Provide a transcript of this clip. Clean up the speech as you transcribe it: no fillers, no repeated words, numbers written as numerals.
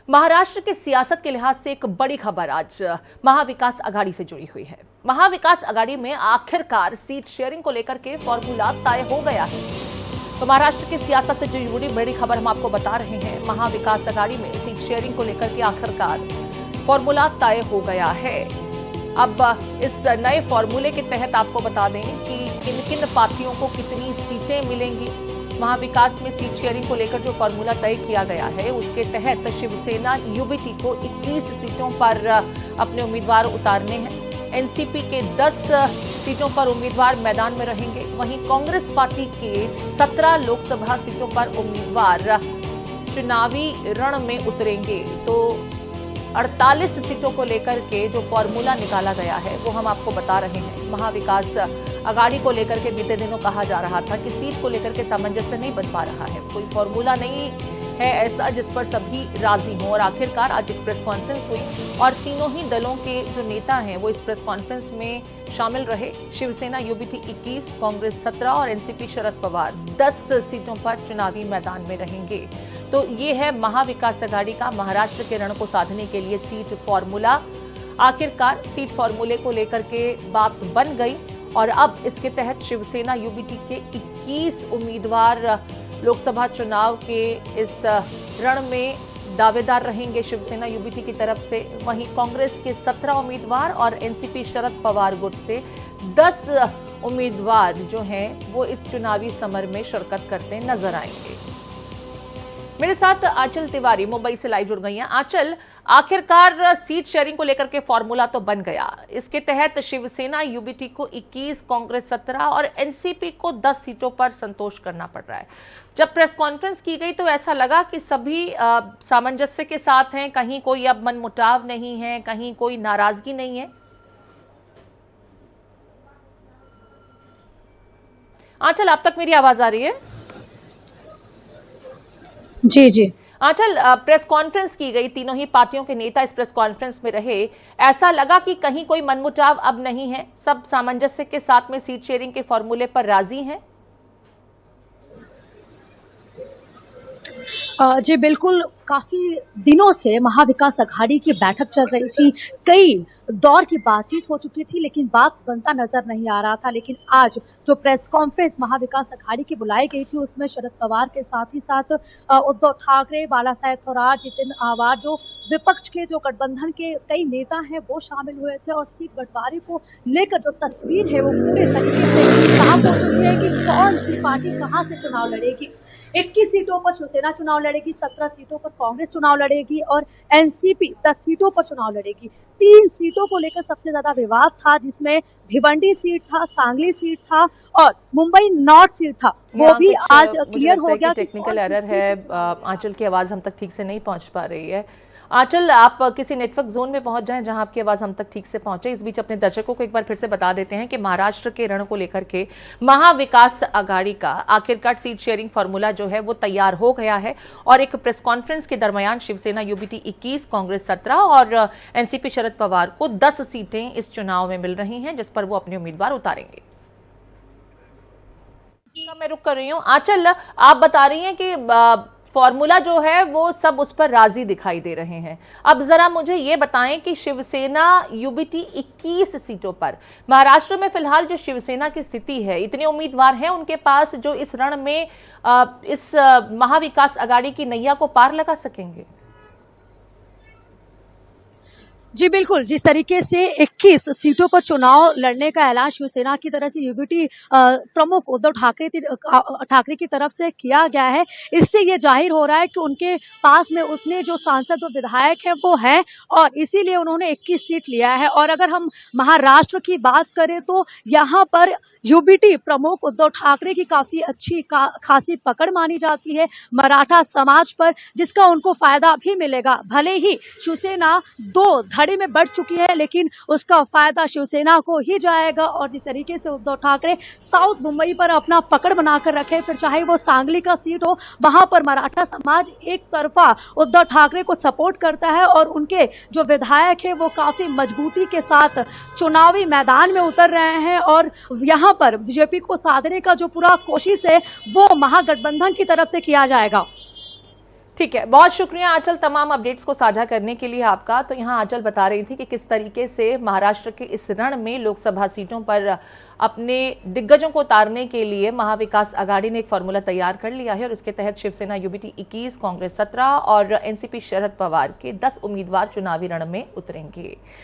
महाराष्ट्र की सियासत के लिहाज से एक बड़ी खबर आज महाविकास आघाड़ी से जुड़ी हुई है। महाविकास आघाड़ी में आखिरकार सीट शेयरिंग को लेकर के फॉर्मूला तय हो गया है। तो महाराष्ट्र की सियासत से जुड़ी बड़ी खबर हम आपको बता रहे हैं। महाविकास आघाड़ी में सीट शेयरिंग को लेकर के आखिरकार फॉर्मूला तय हो गया है। अब इस नए फॉर्मूले के तहत आपको बता दें कि किन किन पार्टियों को कितनी सीटें मिलेंगी। महाविकास में सीट शेयरिंग को लेकर जो फॉर्मूला तय किया गया है उसके तहत शिवसेना यूबीटी को 21 सीटों पर अपने उम्मीदवार उतारने हैं। एनसीपी के 10 सीटों पर उम्मीदवार मैदान में रहेंगे। वहीं कांग्रेस पार्टी के 17 लोकसभा सीटों पर उम्मीदवार चुनावी रण में उतरेंगे। तो 48 सीटों को लेकर के जो फॉर्मूला निकाला गया है वो हम आपको बता रहे हैं। महाविकास आघाड़ी को लेकर के बीते दिनों कहा जा रहा था कि सीट को लेकर के सामंजस्य नहीं बन पा रहा है, कोई फॉर्मूला नहीं है ऐसा जिस पर सभी राजी हों। और आखिरकार आज एक प्रेस कॉन्फ्रेंस हुई और तीनों ही दलों के जो नेता हैं वो इस प्रेस कॉन्फ्रेंस में शामिल रहे। शिवसेना यूबीटी 21, कांग्रेस 17 और एनसीपी शरद पवार 10 सीटों पर चुनावी मैदान में रहेंगे। तो ये है महाविकास आघाड़ी का महाराष्ट्र के रण को साधने के लिए सीट फॉर्मूला। आखिरकार सीट फॉर्मूले को लेकर के बात बन गई और अब इसके तहत शिवसेना यूबीटी के 21 उम्मीदवार लोकसभा चुनाव के इस रण में दावेदार रहेंगे शिवसेना यूबीटी की तरफ से। वहीं कांग्रेस के 17 उम्मीदवार और एनसीपी शरद पवार गुट से 10 उम्मीदवार जो हैं वो इस चुनावी समर में शिरकत करते नजर आएंगे। मेरे साथ आंचल तिवारी मुंबई से लाइव जुड़ गई हैं। आंचल, आखिरकार सीट शेयरिंग को लेकर के फॉर्मूला तो बन गया। इसके तहत शिवसेना यूबीटी को 21, कांग्रेस 17 और एनसीपी को 10 सीटों पर संतोष करना पड़ रहा है। जब प्रेस कॉन्फ्रेंस की गई तो ऐसा लगा कि सभी सामंजस्य के साथ हैं, कहीं कोई अब मनमुटाव नहीं है, कहीं कोई नाराजगी नहीं है। आंचल, आप तक मेरी आवाज आ रही है? जी जी। आंचल, प्रेस कॉन्फ्रेंस की गई, तीनों ही पार्टियों के नेता इस प्रेस कॉन्फ्रेंस में रहे। ऐसा लगा कि कहीं कोई मनमुटाव अब नहीं है, सब सामंजस्य के साथ में सीट शेयरिंग के फॉर्मूले पर राजी हैं। जी बिल्कुल, काफ़ी दिनों से महाविकास आघाड़ी की बैठक चल रही थी, कई दौर की बातचीत हो चुकी थी लेकिन बात बनता नजर नहीं आ रहा था। लेकिन आज जो प्रेस कॉन्फ्रेंस महाविकास आघाड़ी की बुलाई गई थी उसमें शरद पवार के साथ ही साथ उद्धव ठाकरे, बालासाहेब थोराट, जितिन आवार, जो विपक्ष के जो गठबंधन के कई नेता हैं वो शामिल हुए थे। और सीट बंटवारे को लेकर जो तस्वीर है वो पूरे तरीके से साफ हो चुकी है कि कौन सी पार्टी कहाँ से चुनाव लड़ेगी। 21 सीटों पर शिवसेना चुनाव लड़ेगी, 17 सीटों पर कांग्रेस चुनाव लड़ेगी और एनसीपी 10 सीटों पर चुनाव लड़ेगी। 3 सीटों को लेकर सबसे ज्यादा विवाद था, जिसमें भिवंडी सीट था, सांगली सीट था और मुंबई नॉर्थ सीट था। वो भी आज क्लियर हो गया। टेक्निकल एरर है, आंचल की आवाज हम तक ठीक से नहीं पहुंच पा रही है। आंचल, आप किसी नेटवर्क जोन में पहुंच जाएं जहां आपकी आवाज हम तक ठीक से पहुंचे। इस बीच अपने दर्शकों को एक बार फिर से बता देते हैं कि महाराष्ट्र के रण को लेकर के महाविकास आघाड़ी का आखिरकार सीट शेयरिंग फॉर्मूला जो है वो तैयार हो गया है। और एक प्रेस कॉन्फ्रेंस के दरमियान शिवसेना यूबीटी 21, कांग्रेस 17 और एनसीपी शरद पवार को 10 सीटें इस चुनाव में मिल रही हैं जिस पर वो अपने उम्मीदवार उतारेंगे। मैं रुक कर रही हूँ। आंचल, आप बता रही हैं कि फॉर्मूला जो है वो सब उस पर राजी दिखाई दे रहे हैं। अब जरा मुझे ये बताएं कि शिवसेना यूबीटी 21 सीटों पर महाराष्ट्र में फिलहाल जो शिवसेना की स्थिति है, इतने उम्मीदवार हैं उनके पास जो इस रण में इस महाविकास आघाड़ी की नैया को पार लगा सकेंगे? जी बिल्कुल, जिस तरीके से 21 सीटों पर चुनाव लड़ने का ऐलान शिवसेना की तरफ से यूबीटी प्रमुख उद्धव ठाकरे की तरफ से किया गया है, इससे ये जाहिर हो रहा है कि उनके पास में उतने जो सांसद और विधायक हैं वो हैं और इसीलिए उन्होंने 21 सीट लिया है। और अगर हम महाराष्ट्र की बात करें तो यहाँ पर यूबीटी प्रमुख उद्धव ठाकरे की काफी अच्छी खासी पकड़ मानी जाती है मराठा समाज पर, जिसका उनको फायदा भी मिलेगा। भले ही शिवसेना 2 धड़े में बढ़ चुकी है लेकिन उसका फायदा शिवसेना को ही जाएगा। और जिस तरीके से उद्धव ठाकरे साउथ मुंबई पर अपना पकड़ बनाकर रखे, फिर चाहे वो सांगली का सीट हो, वहां पर मराठा समाज एक तरफा उद्धव ठाकरे को सपोर्ट करता है और उनके जो विधायक है वो काफी मजबूती के साथ चुनावी मैदान में उतर रहे हैं। और यहाँ पर बीजेपी को साधने का जो पूरा कोशिश है वो महागठबंधन की तरफ से किया जाएगा। ठीक है, बहुत शुक्रिया आंचल तमाम अपडेट्स को साझा करने के लिए आपका। तो यहाँ आंचल बता रही थी कि किस तरीके से महाराष्ट्र के इस रण में लोकसभा सीटों पर अपने दिग्गजों को उतारने के लिए महाविकास आघाड़ी ने एक फॉर्मूला तैयार कर लिया है और इसके तहत शिवसेना यूबीटी 21, कांग्रेस 17 और एनसीपी शरद पवार के 10 उम्मीदवार चुनावी रण में उतरेंगे।